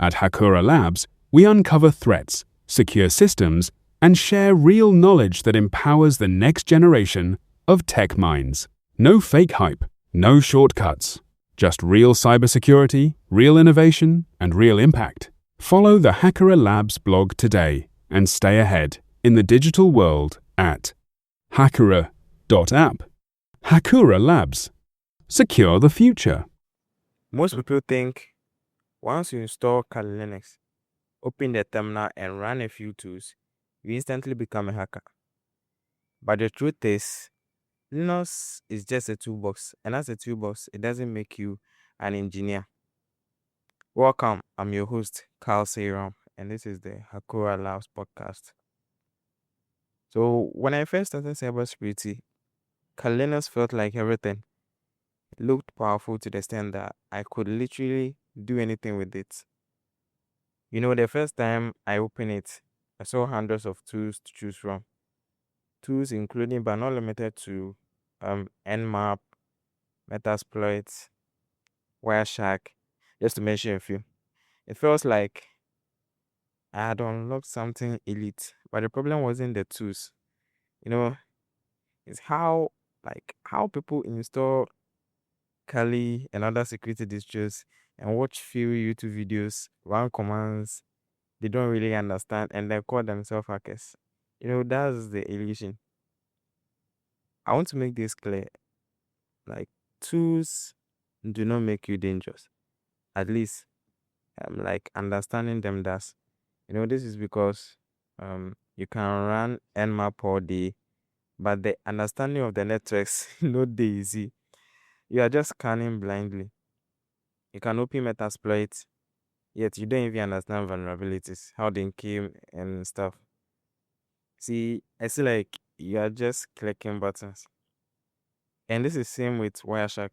At Hackura Labs, we uncover threats, secure systems, and share real knowledge that empowers the next generation of tech minds. No fake hype, no shortcuts. Just real cybersecurity, real innovation, and real impact. Follow the Hackura Labs blog today and stay ahead in the digital world at hackura.app. Hackura Labs. Secure the future. Most people think once you install Kali Linux, open the terminal and run a few tools, you instantly become a hacker. But the truth is, Linux is just a toolbox, and as a toolbox, it doesn't make you an engineer. Welcome, I'm your host, Carl Sayram, and this is the Hackura Labs Podcast. So, when I first started cybersecurity, Kali Linux felt like everything. It looked powerful to the extent that I could literally do anything with it. The first time I opened it, I saw hundreds of tools to choose from. Tools including but not limited to Nmap, Metasploit, Wireshark, just to mention a few. It feels like I had unlocked something elite, but the problem wasn't the tools. It's how people install Kali and other security distros and watch few YouTube videos, run commands they don't really understand, and they call themselves hackers. That's the illusion. I want to make this clear. Like, tools do not make you dangerous. At least, understanding them does. This is because you can run Nmap all day, but the understanding of the networks not dey easy. You are just scanning blindly. You can open Metasploit, yet you don't even understand vulnerabilities, how they came and stuff. See, I see like you are just clicking buttons. And this is same with Wireshark.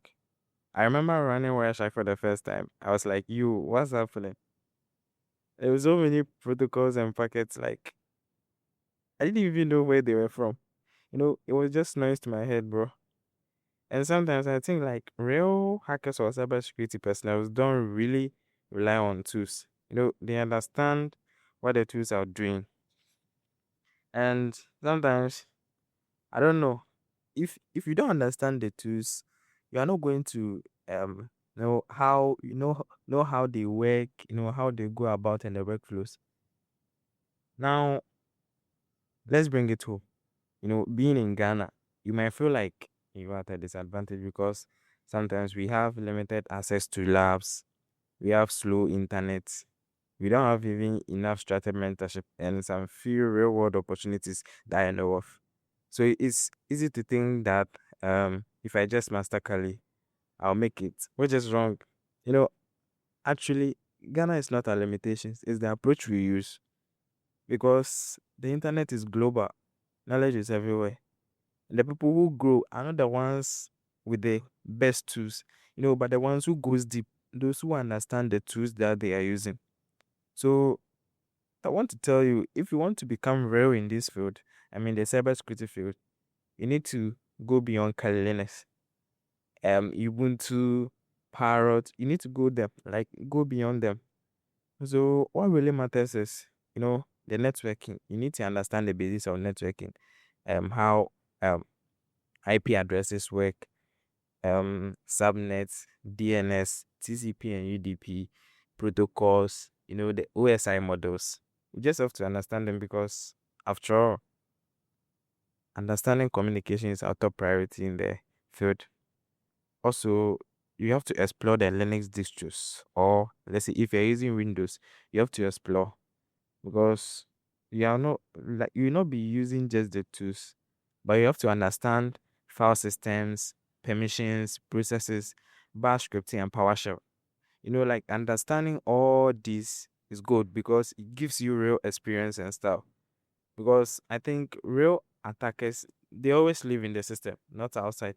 I remember running Wireshark for the first time. I was like, what's happening? There were so many protocols and packets, like, I didn't even know where they were from. It was just noise to my head, bro. And sometimes I think like real hackers or cybersecurity personnel don't really rely on tools. They understand what the tools are doing. And sometimes, I don't know, if you don't understand the tools, you are not going to know how know how they work, how they go about and the workflows. Now, let's bring it home. Being in Ghana, you might feel like you are at a disadvantage because sometimes we have limited access to labs, we have slow internet, we don't have even enough structured mentorship, and some few real world opportunities that I know of. So it's easy to think that if I just master Kali, I'll make it, which is wrong. You know, Actually, Ghana is not our limitations, it's the approach we use because the internet is global, knowledge is everywhere. The people who grow are not the ones with the best tools, but the ones who goes deep, those who understand the tools that they are using. So I want to tell you, if you want to become real in this field, I mean the cybersecurity field, you need to go beyond Kali Linux. Ubuntu, Parrot, you need to go beyond them. So what really matters is, the networking. You need to understand the basics of networking, how IP addresses work, subnets, DNS, TCP and UDP, protocols, the OSI models. You just have to understand them because, after all, understanding communication is our top priority in the field. Also, you have to explore the Linux distros, or let's say if you're using Windows, you have to explore because you will not be using just the tools, but you have to understand file systems, permissions, processes, bash scripting, and PowerShell. Understanding all this is good because it gives you real experience and stuff. Because I think real attackers, they always live in the system, not outside.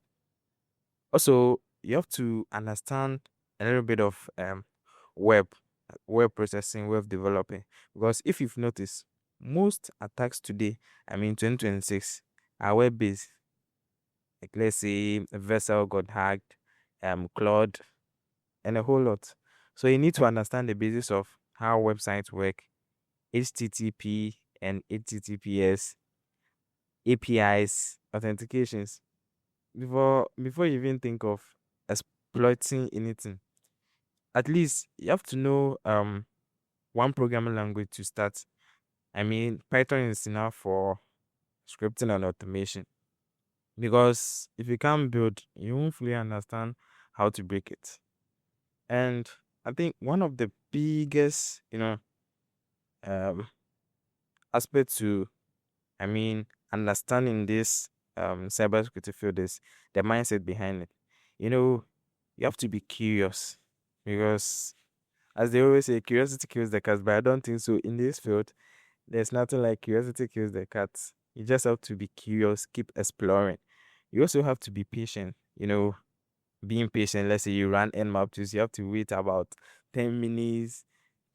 Also, you have to understand a little bit of web web processing, web developing. Because if you've noticed, most attacks today, I mean 2026, are web based. Like, let's say a vessel got hacked, Claude, and a whole lot. So you need to understand the basis of how websites work, HTTP and HTTPS, APIs, authentications. Before you even think of exploiting anything, at least you have to know one programming language to start. I mean, Python is enough for scripting and automation, because if you can't build, you won't fully understand how to break it. And I think one of the biggest, um, aspect to, I mean, understanding this cybersecurity field is the mindset behind it. You know, you have to be curious, because, as they always say, curiosity kills the cat. But I don't think so. In this field, there's nothing like curiosity kills the cat. You just have to be curious, keep exploring. You also have to be patient. Being patient. Let's say you run nmap tools, you have to wait about 10 minutes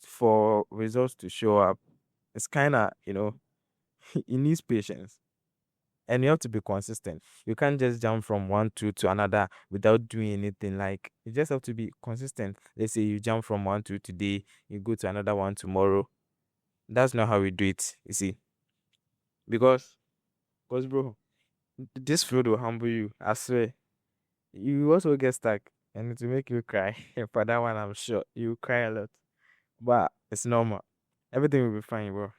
for results to show up. It's kind of, it needs patience. And you have to be consistent. You can't just jump from one tool to another without doing anything. Like, you just have to be consistent. Let's say you jump from one tool today, you go to another one tomorrow. That's not how we do it, you see. Because bro, this field will humble you. I swear. You also get stuck, and it will make you cry. For that one, I'm sure you cry a lot. But it's normal. Everything will be fine, bro.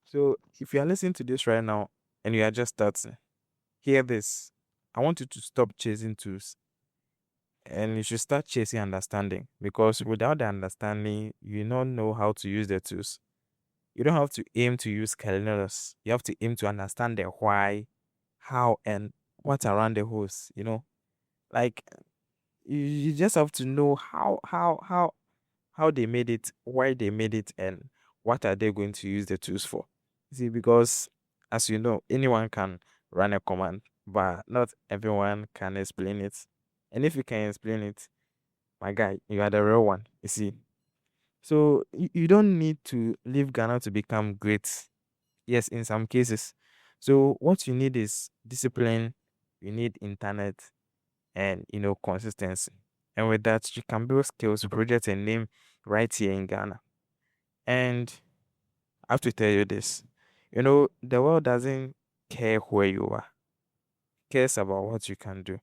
So if you are listening to this right now and you are just starting, hear this. I want you to stop chasing tools, and you should start chasing understanding, because without the understanding, you don't know how to use the tools. You don't have to aim to use calendars. You have to aim to understand the why, how, and what's around the host. Like, you just have to know how they made it, why they made it, and what are they going to use the tools for. You see, because, as you know, anyone can run a command, but not everyone can explain it. And if you can explain it, my guy, you are the real one. You see. So you don't need to leave Ghana to become great. Yes, in some cases. So what you need is discipline, you need internet, and consistency. And with that, you can build skills, project a name right here in Ghana. And I have to tell you this. The world doesn't care where you are. It cares about what you can do.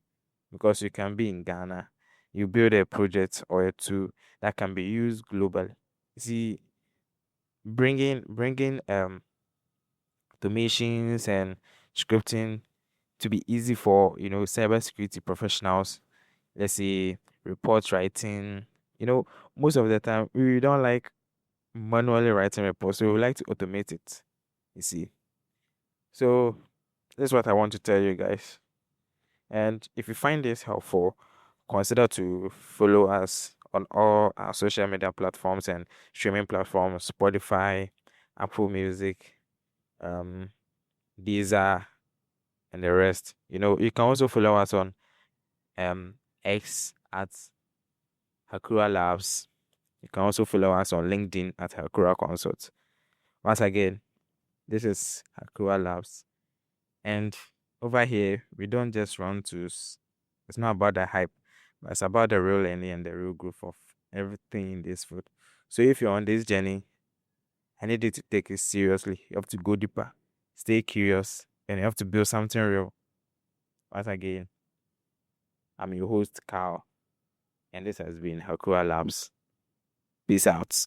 Because you can be in Ghana, you build a project or a tool that can be used globally. See, bringing automations and scripting to be easy for cybersecurity professionals. Let's say report writing. Most of the time we don't like manually writing reports, so we like to automate it. You see. So that's what I want to tell you guys. And if you find this helpful, consider to follow us on all our social media platforms and streaming platforms: Spotify, Apple Music, um, Deezer, and the rest. You can also follow us on um X at Hackura Labs. You can also follow us on LinkedIn at Hackura Consult. Once again, this is Hackura Labs. And over here, we don't just run tools. It's not about the hype, but it's about the real learning and the real growth of everything in this field. So if you're on this journey, I need you to take it seriously. You have to go deeper, stay curious, and you have to build something real. Once again, I'm your host, Carl, and this has been Hackura Labs. Peace out.